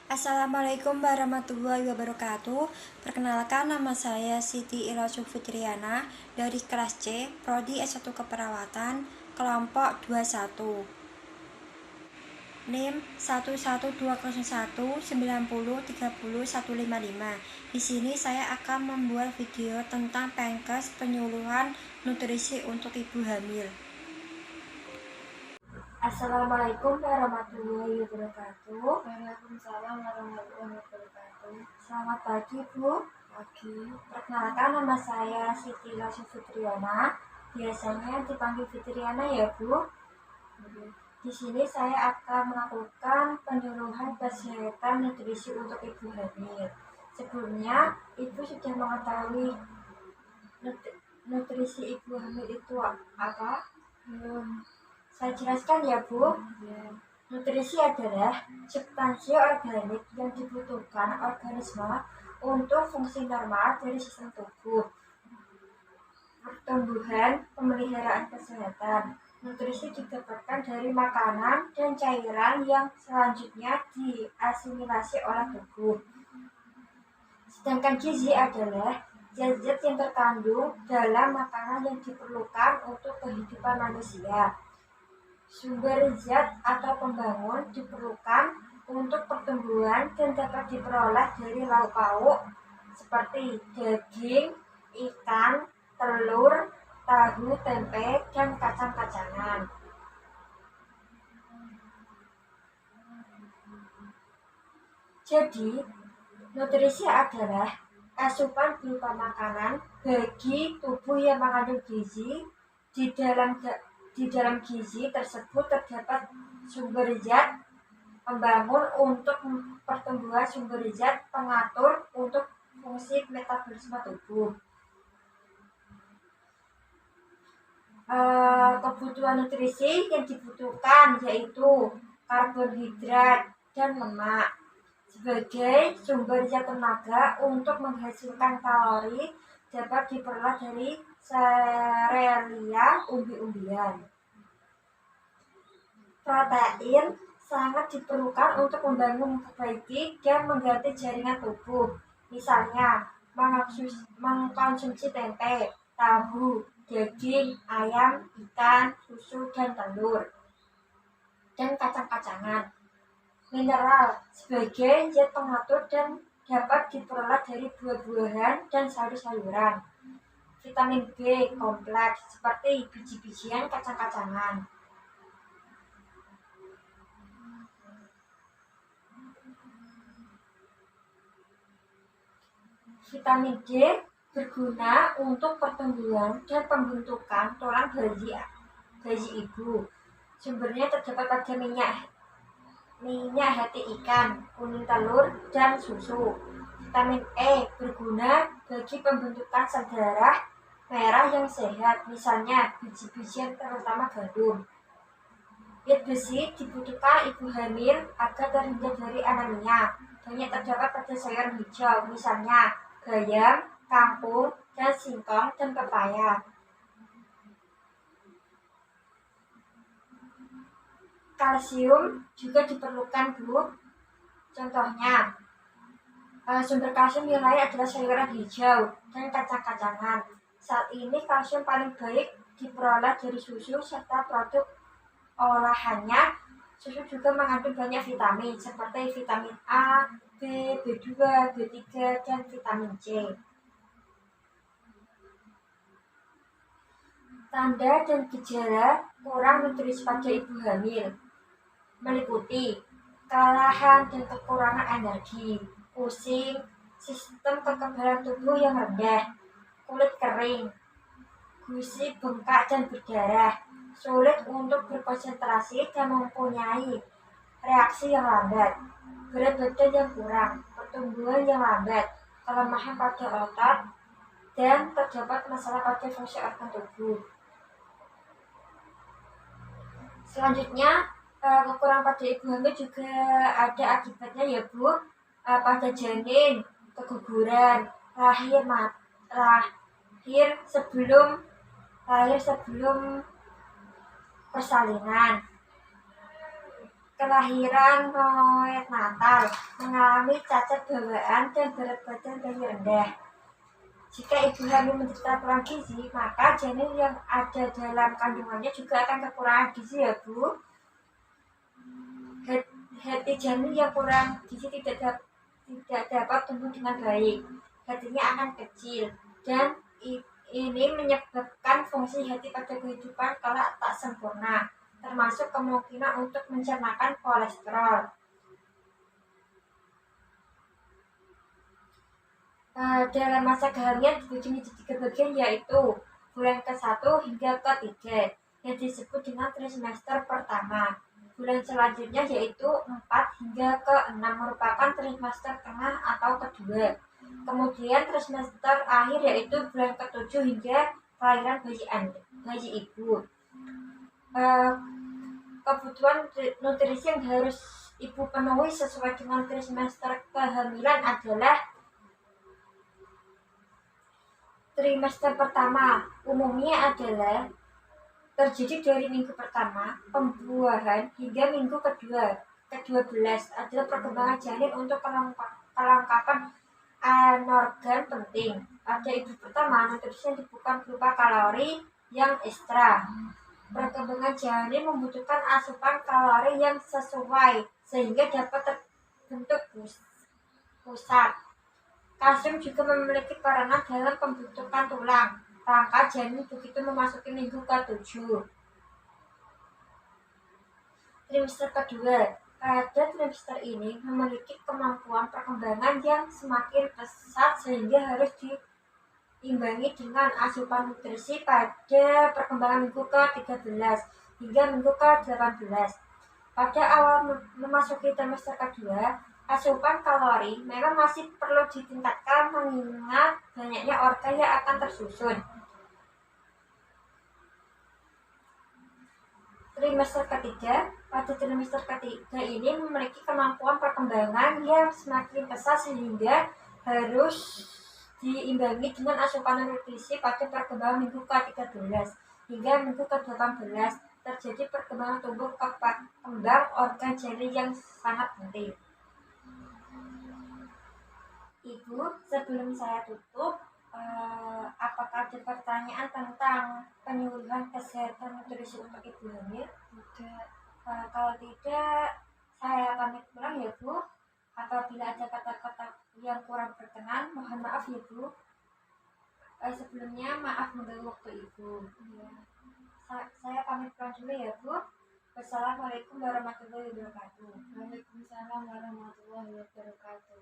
Assalamualaikum warahmatullahi wabarakatuh. Perkenalkan, nama saya Siti Irasu Fitriana dari kelas C, Prodi S1 Keperawatan, kelompok 21. NIM 1120190300155. Di sini saya akan membuat video tentang Penkes penyuluhan nutrisi untuk ibu hamil. Assalamualaikum warahmatullahi wabarakatuh. Waalaikumsalam warahmatullahi wabarakatuh. Selamat pagi, Bu. Pagi. Perkenalkan, nama saya Siti Irasu Fitriana. Biasanya dipanggil Fitriana ya, Bu. Di sini saya akan melakukan penyuluhan kesehatan nutrisi untuk ibu hamil. Sebelumnya, Ibu sudah mengetahui nutrisi ibu hamil itu apa? Belum. Saya jelaskan ya, Bu. Ya. Nutrisi adalah substansi organik yang dibutuhkan organisme untuk fungsi normal dari sistem tubuh, pertumbuhan, pemeliharaan kesehatan. Nutrisi didapatkan dari makanan dan cairan yang selanjutnya diasimilasi oleh tubuh. Sedangkan gizi adalah zat-zat yang terkandung dalam makanan yang diperlukan untuk kehidupan manusia. Sumber zat atau pembangun diperlukan untuk pertumbuhan dan dapat diperoleh dari lauk pauk seperti daging, ikan, telur, tahu, tempe, dan kacang-kacangan. Jadi, nutrisi adalah asupan berupa makanan bagi tubuh yang mengandung gizi. Di dalam gizi tersebut terdapat sumber zat pembangun untuk pertumbuhan, sumber zat pengatur untuk fungsi metabolisme tubuh. Kebutuhan nutrisi yang dibutuhkan yaitu karbohidrat dan lemak sebagai sumber zat tenaga untuk menghasilkan kalori dapat diperoleh dari serealia umbi-umbian. Protein sangat diperlukan untuk membangun, memperbaiki, dan mengganti jaringan tubuh. Misalnya, mengkonsumsi tempe, tahu, daging, ayam, ikan, susu, dan telur, dan kacang-kacangan. Mineral sebagai zat pengatur dan dapat diperoleh dari buah-buahan dan sayur-sayuran. Vitamin B kompleks seperti biji-bijian, kacang-kacangan. Vitamin D berguna untuk pertumbuhan dan pembentukan tulang bayi ibu. Sumbernya terdapat pada minyak hati ikan, kuning telur, dan susu. Vitamin E berguna bagi pembentukan sel darah merah yang sehat, misalnya biji-bijian terutama gandum. Zat besi dibutuhkan ibu hamil agar terhindar dari anemia. Banyak terdapat pada sayuran hijau, misalnya bayam, kangkung, dan singkong, dan pepaya. Kalsium juga diperlukan, Bu. Contohnya, sumber kalsium yang lain adalah sayuran hijau dan kacang-kacangan. Saat ini kalsium paling baik diperoleh dari susu serta produk olahannya. Susu juga mengandung banyak vitamin seperti vitamin A, B, B2, B3, dan vitamin C. Tanda dan gejala kurang nutrisi pada ibu hamil meliputi kelelahan dan kekurangan energi, pusing, sistem kekebalan tubuh yang rendah, kulit kering, gusi bengkak dan berdarah, sulit untuk berkonsentrasi dan mempunyai reaksi yang lambat, berat badan yang kurang, pertumbuhan yang lambat, kelemahan pada otot, dan terdapat masalah pada fungsi organ tubuh. Selanjutnya, kekurangan pada ibu hamil juga ada akibatnya ya, Bu. Pada janin, keguguran, lahir sebelum persalinan, kelahiran Natal mengalami cacat bawaan dan berat badan bayi rendah. Jika ibu hamil menderita kurang gizi, maka janin yang ada dalam kandungannya juga akan kekurangan gizi ya Bu. Hati janin yang kurang gizi tidak dapat tumbuh dengan baik. Hatinya akan kecil dan ini menyebabkan fungsi hati pada kehidupan kelak tak sempurna, termasuk kemungkinan untuk mencernakan kolesterol. Dalam masa kehamilan dibagi menjadi 3 bagian, yaitu bulan ke-1 hingga ke-3 yang disebut dengan trimester pertama. Bulan selanjutnya yaitu 4 hingga ke-6 merupakan trimester tengah atau kedua. Kemudian trimester akhir yaitu bulan ke-7 hingga kelahiran bayi ibu. Kebutuhan nutrisi yang harus ibu penuhi sesuai dengan trimester kehamilan adalah trimester pertama umumnya adalah terjadi dari minggu pertama pembuahan hingga minggu ke-12 adalah perkembangan janin untuk kelengkapan anorgan penting. Pada ibu pertama, nutrisi yang bukan berupa kalori yang ekstra. Perkembangan janin membutuhkan asupan kalori yang sesuai sehingga dapat terbentuk pusat. Kalsium juga memiliki peranan dalam pembentukan tulang. Rangka janin begitu memasuki minggu ke-7. Trimester kedua. Pada trimester ini memiliki kemampuan perkembangan yang semakin pesat sehingga harus diimbangi dengan asupan nutrisi pada perkembangan minggu ke-13 hingga minggu ke-18. Pada awal memasuki trimester kedua, asupan kalori memang masih perlu ditingkatkan mengingat banyaknya organ yang akan tersusun. Trimester ketiga. Pada trimester ketiga ini memiliki kemampuan perkembangan yang semakin pesat sehingga harus diimbangi dengan asupan nutrisi pada perkembangan minggu ke-13 hingga minggu ke-18. Terjadi perkembangan tumbuh kembang organ janin yang sangat penting. Ibu, sebelum saya tutup, apakah ada pertanyaan tentang penyuluhan kesehatan nutrisi untuk ibu hamil? Tidak. Kalau tidak, saya pamit pulang ya Bu. Apabila ada kata-kata yang kurang berkenan, mohon maaf ya Bu. Sebelumnya maaf mengganggu waktu ibu. Ya. Saya pamit pulang dulu ya Bu. Wassalamualaikum warahmatullahi wabarakatuh. Waalaikumsalam warahmatullahi wabarakatuh.